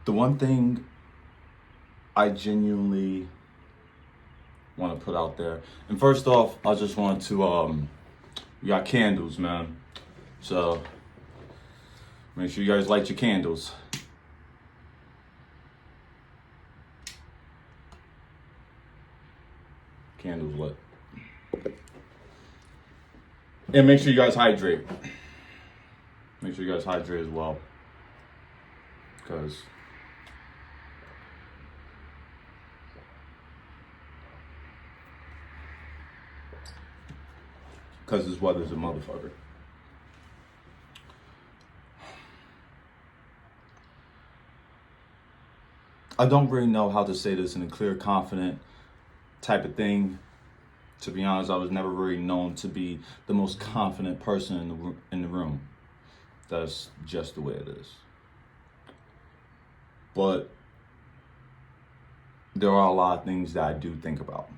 The one thing I genuinely want to put out there, and first off, I just want to we got candles, man. So make sure you guys light your candles. Candles lit. And make sure you guys hydrate. Make sure you guys hydrate as well. Because this weather's a motherfucker. I don't really know how to say this in a clear, confident type of thing. To be honest, I was never really known to be the most confident person in the room. That's just the way it is. But there are a lot of things that I do think about.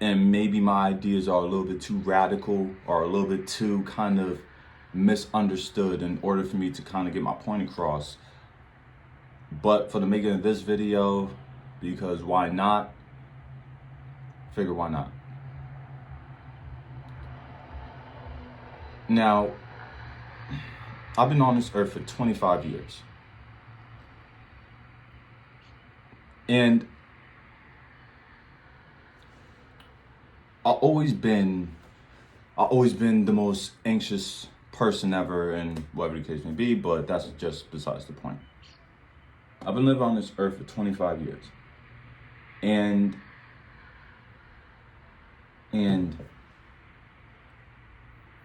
And maybe my ideas are a little bit too radical or a little bit too kind of misunderstood in order for me to kind of get my point across. But for the making of this video, because why not? Figure why not. Now, I've been on this earth for 25 years. And I've always been the most anxious person ever, and whatever the case may be, but that's just besides the point. I've been living on this earth for 25 years. And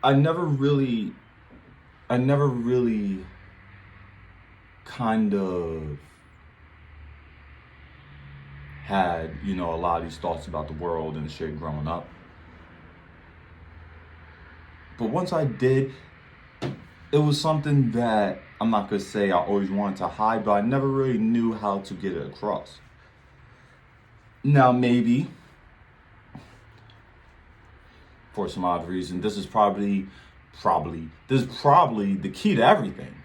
I never really kind of had, a lot of these thoughts about the world and shit growing up. But once I did, it was something that I'm not gonna say I always wanted to hide, but I never really knew how to get it across. Now, maybe, for some odd reason, this is probably the key to everything.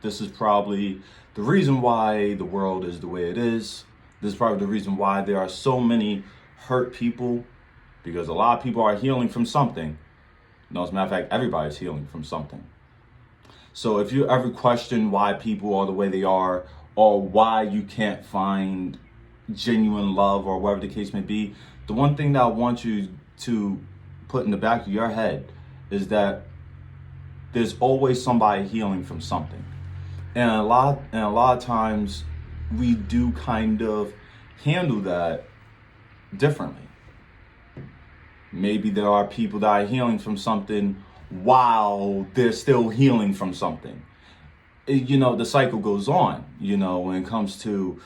This is probably the reason why the world is the way it is. This is probably the reason why there are so many hurt people, because a lot of people are healing from something. As a matter of fact, everybody's healing from something. So if you ever question why people are the way they are, or why you can't find genuine love, or whatever the case may be, the one thing that I want you to put in the back of your head is that there's always somebody healing from something. And a lot of times we do kind of handle that differently. Maybe there are people that are healing from something while they're still healing from something. The cycle goes on, when it comes to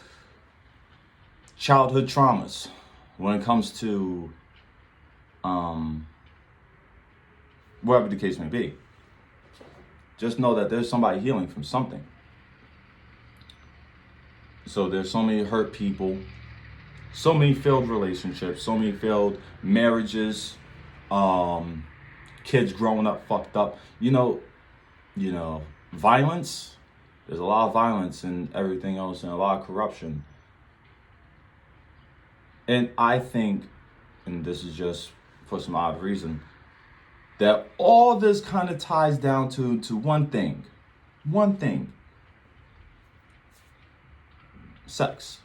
childhood traumas, when it comes to whatever the case may be. Just know that there's somebody healing from something. So there's so many hurt people, so many failed relationships, so many failed marriages, kids growing up fucked up. Violence. There's a lot of violence and everything else, and a lot of corruption. And I think, and this is just for some odd reason, that all this kind of ties down to one thing. Sex.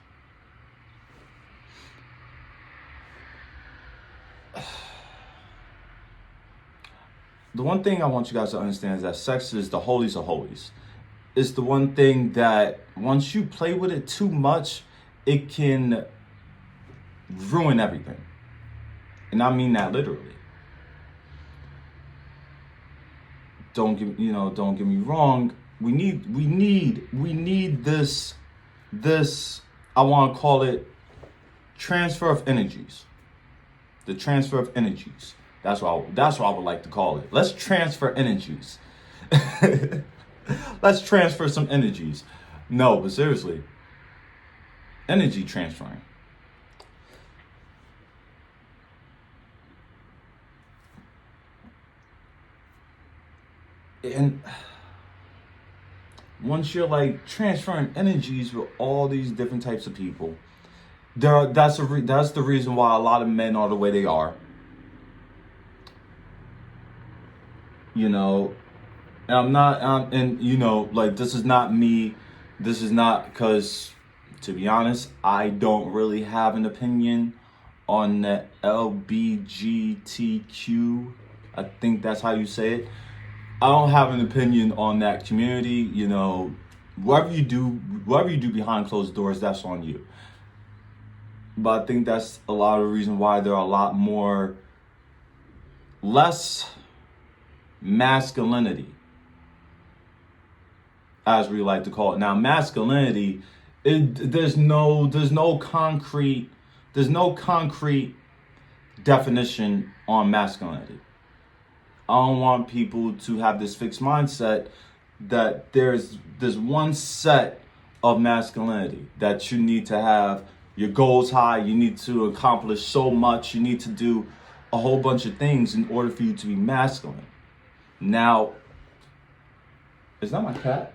The one thing I want you guys to understand is that sex is the holies of holies. It's the one thing that once you play with it too much, it can ruin everything. And I mean that literally. Don't get me wrong. We need this I want to call it transfer of energies. The transfer of energies. That's what I would like to call it. Let's transfer energies. Let's transfer some energies. No, but seriously. Energy transferring. And once you're like transferring energies with all these different types of people, that's the reason why a lot of men are the way they are. You know, and I'm not, and you know, like this is not me. This is not because, to be honest, I don't really have an opinion on the LBGTQ. I think that's how you say it. I don't have an opinion on that community. You know, whatever you do behind closed doors, that's on you. But I think that's a lot of the reason why there are a lot more, less masculinity, as we like to call it. Now, masculinity, there's no concrete definition on masculinity. I don't want people to have this fixed mindset that there's one set of masculinity, that you need to have your goals high, you need to accomplish so much, you need to do a whole bunch of things in order for you to be masculine. Now, is that my cat?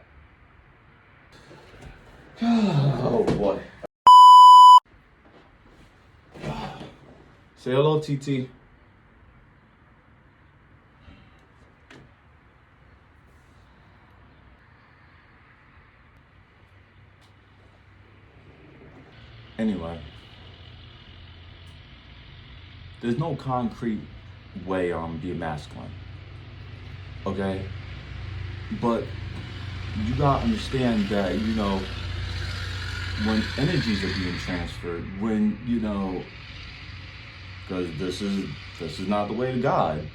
Oh boy. Say hello, TT. Anyway, there's no concrete way on being masculine. Okay? But you gotta understand that, you know, when energies are being transferred, when, you know, because this is not the way to God.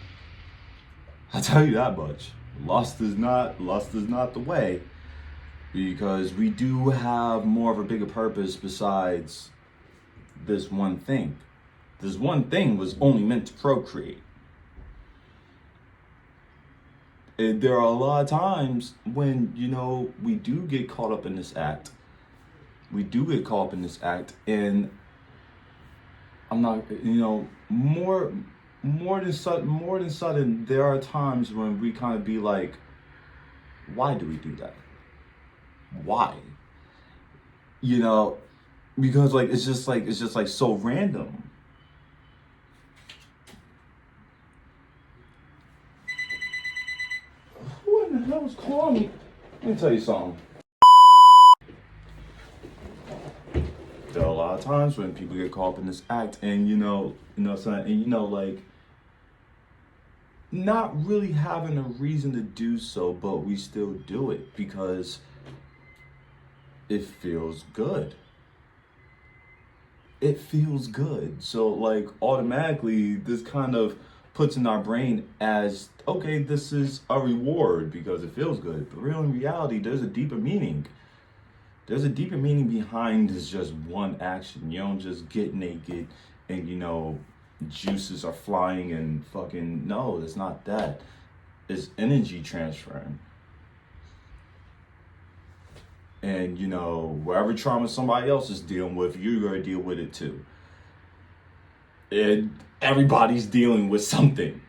I tell you that much. Lust is not the way, because we do have more of a bigger purpose besides this one thing. This one thing was only meant to procreate. And there are a lot of times when, you know, we do get caught up in this act. And I'm not, you know, more than sudden, there are times when we kind of be like, why do we do that? Why? You know, because like it's just like so random. Who in the hell is calling me? Let me tell you something. There are a lot of times when people get caught up in this act, and like not really having a reason to do so, but we still do it because it feels good. It feels good. So like automatically this kind of puts in our brain as, okay, this is a reward because it feels good. But real in reality, there's a deeper meaning. There's a deeper meaning behind this just one action. You don't just get naked and, you know, juices are flying and fucking, no, it's not that. It's energy transferring. And, you know, whatever trauma somebody else is dealing with, you're going to deal with it too. And everybody's dealing with something.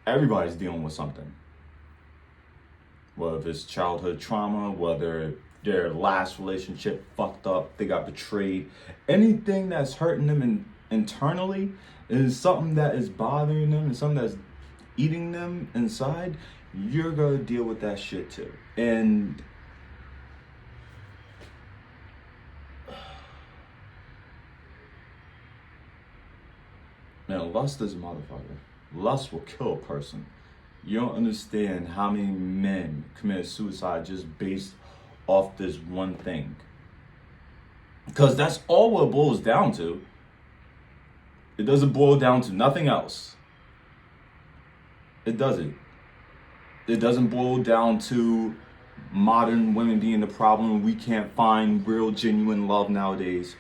Everybody's dealing with something. Whether it's childhood trauma, whether their last relationship fucked up, they got betrayed. Anything that's hurting them internally is something that is bothering them and something that's eating them inside, you're going to deal with that shit too. And man, lust is a motherfucker. Lust will kill a person. You don't understand how many men commit suicide just based off this one thing. Because that's all what it boils down to. It doesn't boil down to nothing else. It doesn't. It doesn't boil down to modern women being the problem. We can't find real, genuine love nowadays.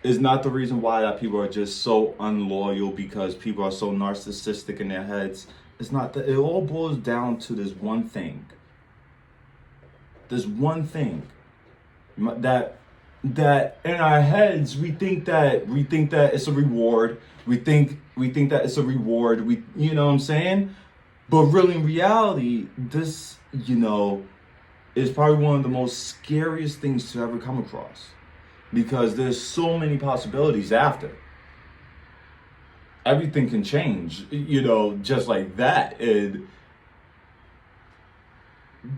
It's not the reason why that people are just so unloyal because people are so narcissistic in their heads. It's not that. It all boils down to this one thing. This one thing that in our heads we think that it's a reward. We think that it's a reward. You know what I'm saying? But really in reality, this, you know, is probably one of the most scariest things to ever come across, because there's so many possibilities after. Everything can change, just like that. And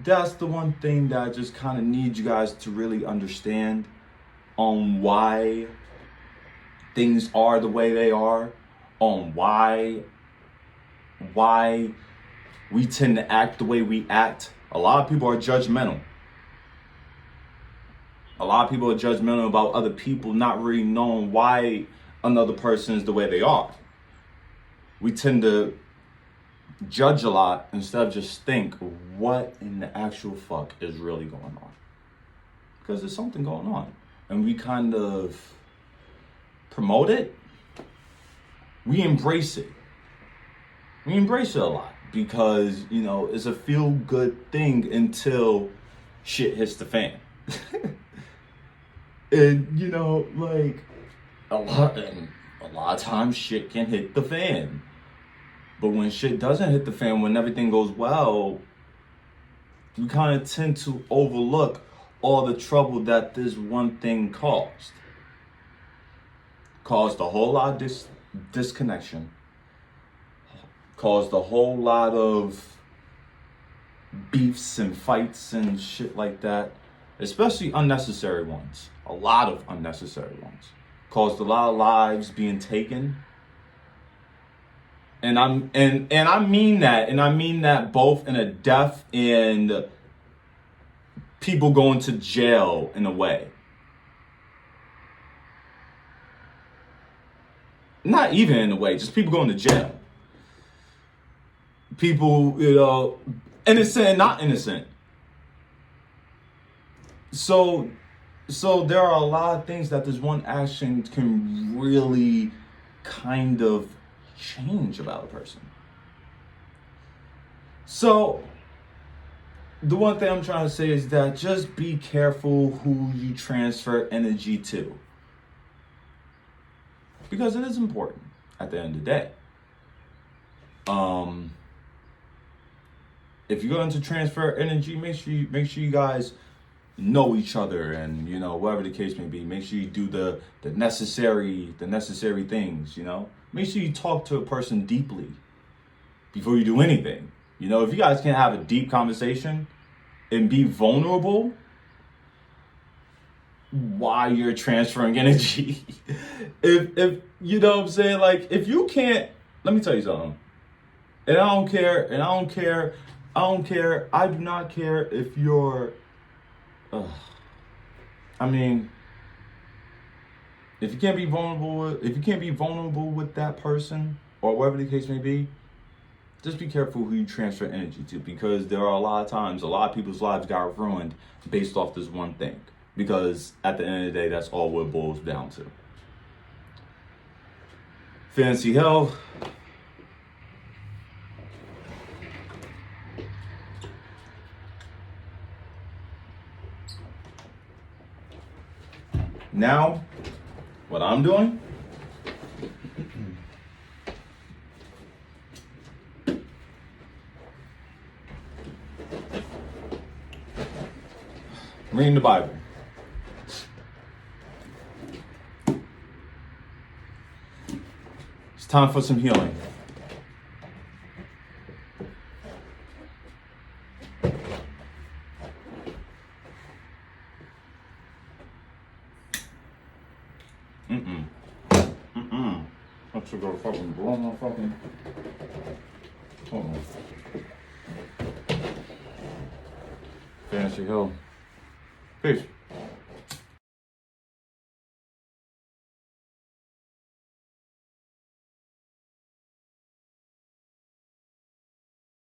that's the one thing that I just kind of need you guys to really understand on why things are the way they are, on why we tend to act the way we act. A lot of people are judgmental. A lot of people are judgmental about other people, not really knowing why another person is the way they are. We tend to judge a lot instead of just think, what in the actual fuck is really going on? Because there's something going on. And we kind of promote it. We embrace it. We embrace it a lot because, it's a feel-good thing until shit hits the fan. And, a lot of times shit can hit the fan. But when shit doesn't hit the fan, when everything goes well, we kind of tend to overlook all the trouble that this one thing caused. Caused a whole lot of disconnection. Caused a whole lot of beefs and fights and shit like that. Especially unnecessary ones. A lot of unnecessary ones. Caused a lot of lives being taken. And I mean that both in a death and people going to jail in a way. Not even in a way, just people going to jail. People, innocent and not innocent. So there are a lot of things that this one action can really kind of change about a person. So the one thing I'm trying to say is that just be careful who you transfer energy to, because it is important at the end of the day. If you're going to transfer energy, make sure you guys know each other, and whatever the case may be. Make sure you do the necessary things. Make sure you talk to a person deeply before you do anything. If you guys can't have a deep conversation and be vulnerable while you're transferring energy, if you know what I'm saying, like, if you can't, let me tell you something. I do not care if you're if you can't be vulnerable with that person, or whatever the case may be, just be careful who you transfer energy to, because there are a lot of times, a lot of people's lives got ruined based off this one thing. Because at the end of the day, that's all what it boils down to. Fancy hell. Now, what I'm doing, reading the Bible. It's time for some healing. I should go fucking blow my fucking. Hold on. Fantasy Hill. Peace.